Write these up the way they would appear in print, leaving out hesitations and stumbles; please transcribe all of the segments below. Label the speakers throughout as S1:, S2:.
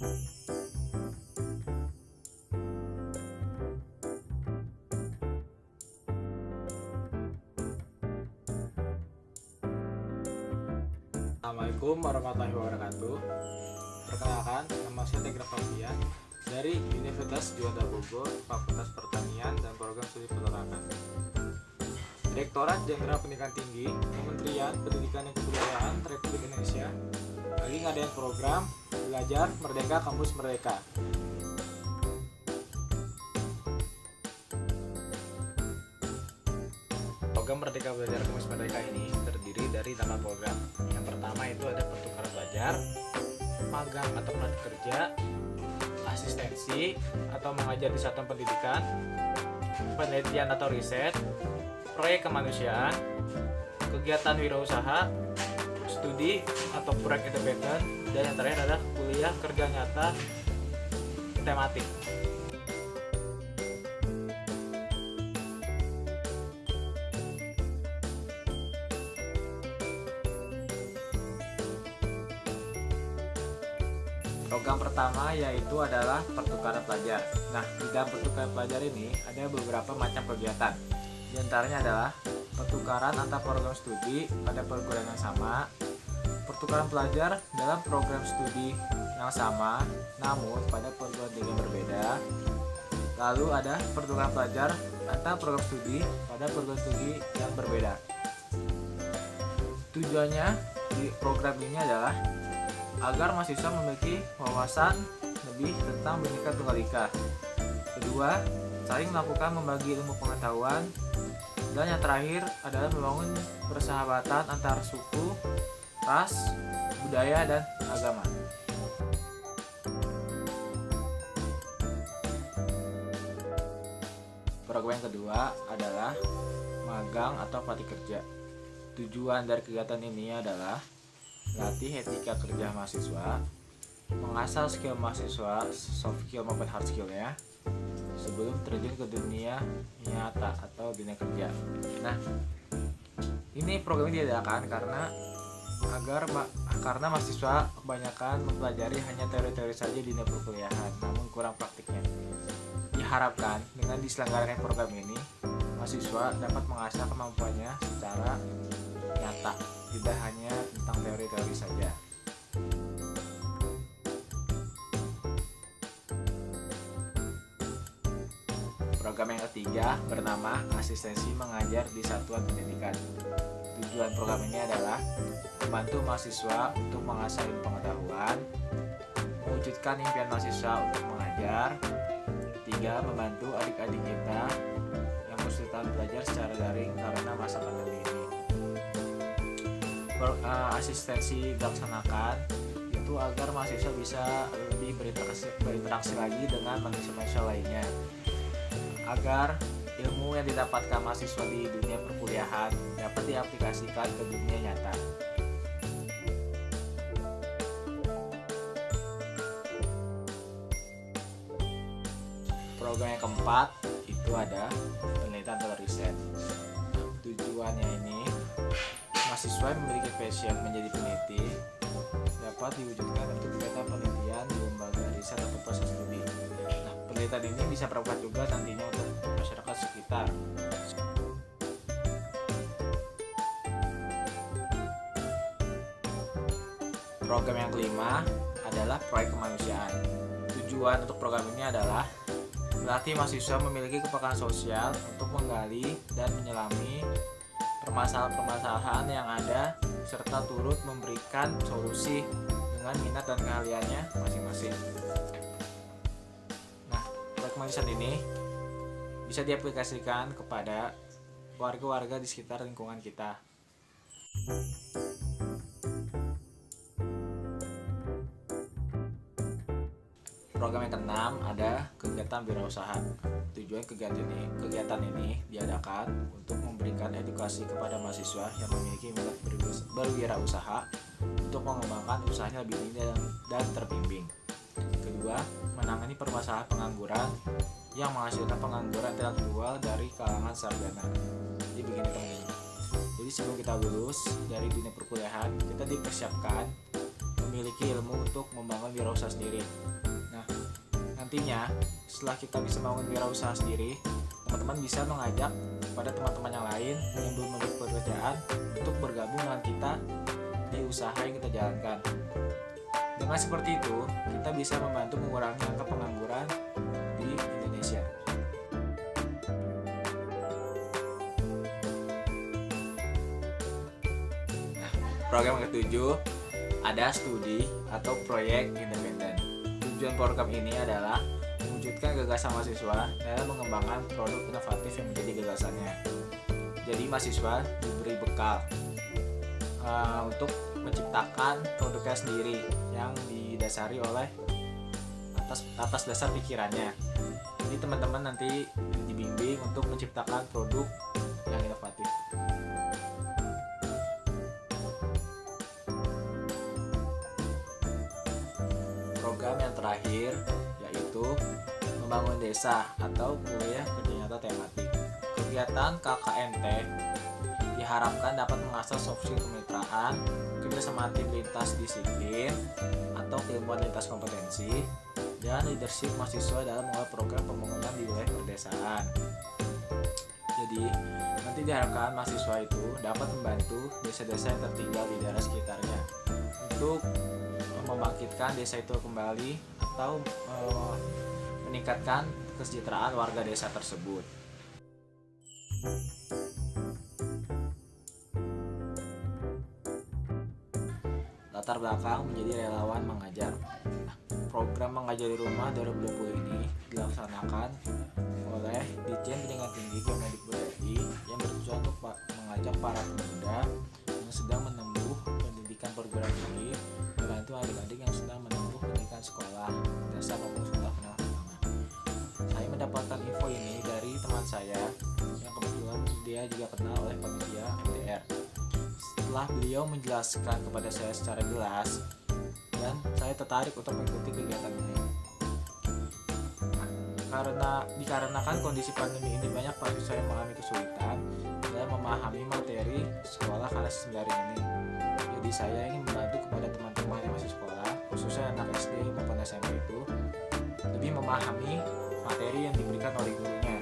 S1: Assalamualaikum warahmatullahi wabarakatuh. Perkenalkan, nama saya Tegra Fabian dari Universitas Juanda Bogor, Fakultas Pertanian dan Program Studi Peternakan. Direktorat Jenderal Pendidikan Tinggi, Kementerian Pendidikan dan Kebudayaan Republik Indonesia lagi ngadain program Belajar Merdeka Kampus Merdeka. Program Merdeka Belajar Kampus Merdeka ini terdiri dari 8 program. Yang pertama itu ada pertukaran belajar, magang atau pelatihan kerja, asistensi atau mengajar di satuan pendidikan, penelitian atau riset, proyek kemanusiaan, kegiatan wirausaha, studi atau proyek independen, dan yang terakhir adalah kuliah kerja nyata tematik. Program pertama yaitu adalah pertukaran pelajar. Nah, di dalam pertukaran pelajar ini ada beberapa macam kegiatan. Di antaranya adalah pertukaran antar program studi pada perguruan yang sama, pertukaran pelajar dalam program studi yang sama namun pada perguruan tinggi yang berbeda. Lalu ada pertukaran pelajar antar program studi pada perguruan tinggi yang berbeda. Tujuannya di program ini adalah agar mahasiswa memiliki wawasan lebih tentang Bhinneka Tunggal Ika. Kedua, saling melakukan membagi ilmu pengetahuan. Dan yang terakhir adalah membangun persahabatan antar suku, ras, budaya, dan agama. Program yang kedua adalah magang atau pelatihan kerja. Tujuan dari kegiatan ini adalah melatih etika kerja mahasiswa, mengasah skill mahasiswa, soft skill maupun hard skillnya, sebelum terjun ke dunia nyata atau dunia kerja. Nah, ini program ini diadakan karena mahasiswa kebanyakan mempelajari hanya teori-teori saja di dunia perkuliahan, namun kurang praktiknya. Diharapkan dengan diselenggarakan program ini, mahasiswa dapat mengasah kemampuannya secara nyata, tidak hanya tentang teori-teori saja. Program yang ketiga bernama Asistensi Mengajar di Satuan Pendidikan. Tujuan program ini adalah membantu mahasiswa untuk mengasah ilmu pengetahuan, mewujudkan impian mahasiswa untuk mengajar. Tiga, membantu adik-adik kita yang kesulitan belajar secara daring karena masa pandemi ini. Asistensi dilaksanakan itu agar mahasiswa bisa lebih berinteraksi lagi dengan manusia-manusia lainnya, agar ilmu yang didapatkan mahasiswa di dunia perkuliahan dapat diaplikasikan ke dunia nyata. Program yang keempat itu ada penelitian atau riset. Tujuannya ini mahasiswa yang memiliki passion menjadi peneliti dapat diwujudkan untuk kegiatan penelitian di lembaga riset atau proses studi. Nah, penelitian ini bisa bermanfaat juga nantinya untuk masyarakat sekitar. Program yang kelima adalah proyek kemanusiaan. Tujuan untuk program ini adalah melatih mahasiswa memiliki kepekaan sosial untuk menggali dan menyelami permasalahan-permasalahan yang ada serta turut memberikan solusi dengan minat dan keahliannya masing-masing. Nah, proyek kemanusiaan ini bisa diaplikasikan kepada warga-warga di sekitar lingkungan kita. Program yang keenam ada kegiatan wirausaha. Tujuan kegiatan ini diadakan untuk memberikan edukasi kepada mahasiswa yang memiliki minat berwirausaha untuk mengembangkan usahanya lebih dini dan terbimbing. Kedua, menangani permasalahan pengangguran yang menghasilkan pengangguran intelektual dari kalangan sarjana. Jadi begini teman-teman. Jadi sebelum kita lulus dari dunia perkuliahan, kita dipersiapkan memiliki ilmu untuk membangun wirausaha sendiri. Nah, nantinya setelah kita bisa membangun wirausaha sendiri, teman-teman bisa mengajak pada teman-teman yang lain yang belum memiliki pekerjaan untuk bergabung dengan kita di usaha yang kita jalankan. Dengan seperti itu, kita bisa membantu mengurangi angka pengangguran di Indonesia. Nah, program ketujuh ada studi atau proyek independen. Tujuan program ini adalah mewujudkan gagasan mahasiswa dalam mengembangkan produk inovatif yang menjadi gagasannya. Jadi mahasiswa diberi bekal untuk menciptakan produknya sendiri yang didasari oleh atas dasar pikirannya. Jadi teman-teman nanti dibimbing untuk menciptakan produk yang inovatif. Program yang terakhir yaitu membangun desa atau kuliah kerja nyata tematik. Kegiatan KKNT diharapkan dapat mengasah soft skill kemitraan, kerjasama tim lintas disiplin atau keilmuan lintas kompetensi, dan leadership mahasiswa dalam mengelola program pembangunan di wilayah perdesaan. Jadi nanti diharapkan mahasiswa itu dapat membantu desa-desa yang tertinggal di daerah sekitarnya untuk membangkitkan desa itu kembali atau meningkatkan kesejahteraan warga desa tersebut. Latar belakang menjadi relawan mengajar. Program Mengajar di Rumah 2020 ini dilaksanakan oleh Ditjen Pendidikan Tinggi Kemendikbud RI yang bertujuan untuk mengajak para pemuda yang sedang menempuh pendidikan perguruan tinggi membantu adik-adik yang sedang menempuh pendidikan sekolah dasar maupun sekolah menengah pertama. Saya mendapatkan info ini dari teman saya yang kebetulan dia juga kenal oleh panitia MDR. Setelah beliau menjelaskan kepada saya secara jelas, dan saya tertarik untuk mengikuti kegiatan ini. Dikarenakan kondisi pandemi ini banyak mahasiswa yang mengalami kesulitan dalam memahami materi sekolah karena sistem daring ini. Jadi saya ingin membantu kepada teman-teman yang masih sekolah, khususnya anak SD maupun SMP itu lebih memahami materi yang diberikan oleh gurunya.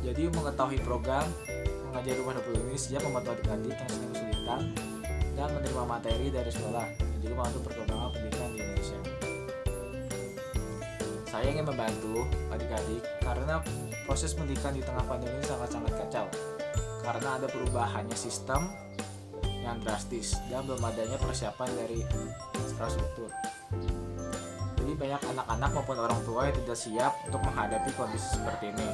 S1: Jadi mengetahui program Mengajar Rumah 20 ini siap membantu adik-adik yang sedang kesulitan dan menerima materi dari sekolah dan juga membantu perkembangan pendidikan di Indonesia. Saya ingin membantu adik-adik karena proses pendidikan di tengah pandemi ini sangat-sangat kacau karena ada perubahannya sistem yang drastis dan belum adanya persiapan dari infrastruktur. Jadi banyak anak-anak maupun orang tua yang tidak siap untuk menghadapi kondisi seperti ini.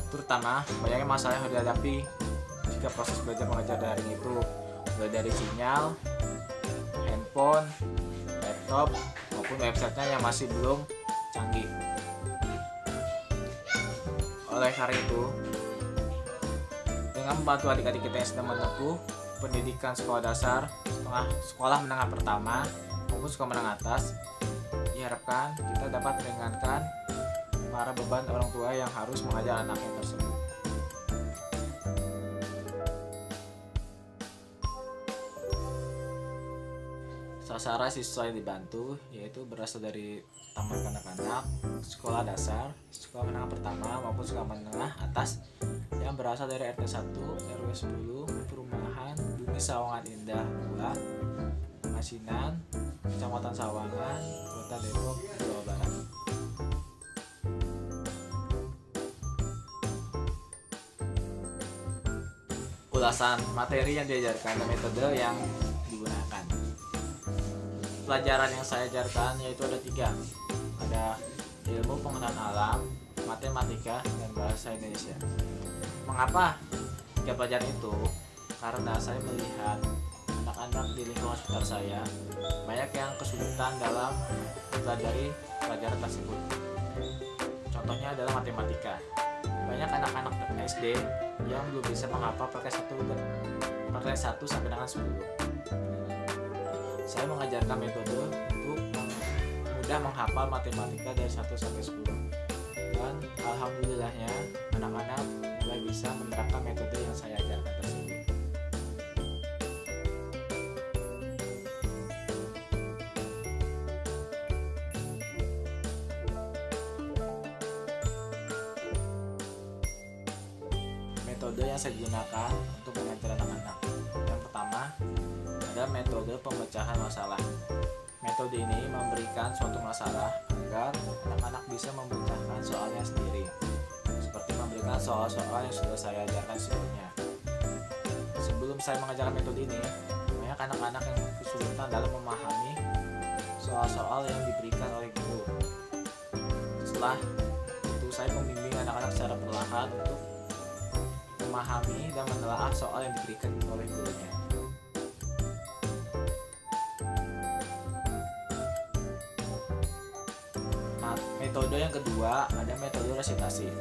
S1: Terutama banyaknya masalah yang harus dihadapi jika proses belajar mengajar daring itu mulai dari sinyal, handphone, laptop, maupun websitenya yang masih belum canggih. Oleh karena itu, dengan membantu adik-adik kita yang sedang menempuh pendidikan sekolah dasar, sekolah menengah pertama, maupun sekolah menengah atas, diharapkan kita dapat meringankan para beban orang tua yang harus mengajar anaknya tersebut. Sasaran siswa yang dibantu yaitu berasal dari taman kanak-kanak, sekolah dasar, sekolah menengah pertama maupun sekolah menengah atas yang berasal dari RT 1, RW 10, Perumahan Bumi Sawangan Indah 2, Masinan, Kecamatan Sawangan, Kota Depok, Jawa Barat. Ulasan materi yang diajarkan dan metode yang digunakan. Pelajaran yang saya ajarkan yaitu ada 3. Ada ilmu pengetahuan alam, matematika, dan bahasa Indonesia. Mengapa 3 pelajaran itu? Karena saya melihat anak-anak di lingkungan sekitar saya banyak yang kesulitan dalam mempelajari pelajaran tersebut. Contohnya adalah matematika. Banyak anak-anak SD yang belum bisa menghafal pakai 1 sampai dengan 10. Saya mengajarkan metode untuk mudah menghafal matematika dari 1 sampai 10. Dan alhamdulillahnya anak-anak mulai bisa menerapkan metode yang saya ajarkan tersebut. metode yang saya gunakan untuk mengajar anak-anak. Yang pertama, ada metode pemecahan masalah. Metode ini memberikan suatu masalah agar anak-anak bisa memecahkan soalnya sendiri, seperti memberikan soal-soal yang sudah saya ajarkan sebelumnya. Sebelum saya mengajarkan metode ini, banyak anak-anak yang kesulitan dalam memahami soal-soal yang diberikan oleh guru. Setelah itu, saya membimbing anak-anak secara perlahan untuk memahami dan menelaah soal yang diberikan oleh gurunya. Metode yang kedua ada metode resitasi.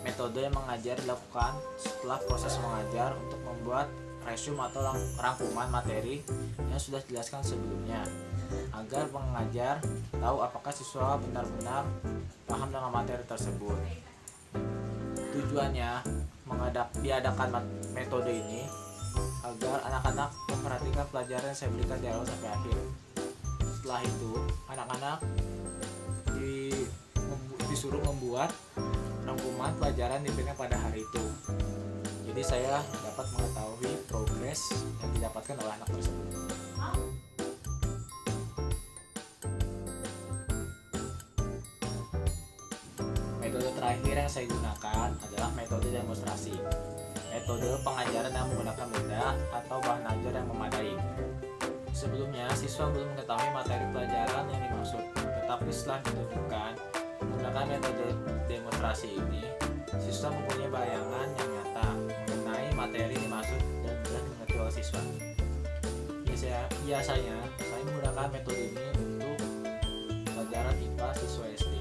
S1: Metode yang mengajar dilakukan setelah proses mengajar untuk membuat resume atau rangkuman materi yang sudah dijelaskan sebelumnya, agar pengajar tahu apakah siswa benar-benar paham dengan materi tersebut. Tujuannya diadakan metode ini agar anak-anak memperhatikan pelajaran yang saya berikan dari awal sampai akhir. Setelah itu, anak-anak disuruh membuat rangkuman pelajaran diberikan pada hari itu. Jadi saya dapat mengetahui progres yang didapatkan oleh anak tersebut. Metode terakhir yang saya gunakan adalah metode demonstrasi. Metode pengajaran yang menggunakan benda atau bahan ajar yang memadai. Sebelumnya, siswa belum mengetahui materi pelajaran yang dimaksud, tetapi setelah ditunjukkan menggunakan metode demonstrasi ini, siswa mempunyai bayangan yang nyata mengenai materi dimaksud dan mudah dimengerti oleh siswa. Biasanya, saya menggunakan metode ini untuk pelajaran IPA siswa SD.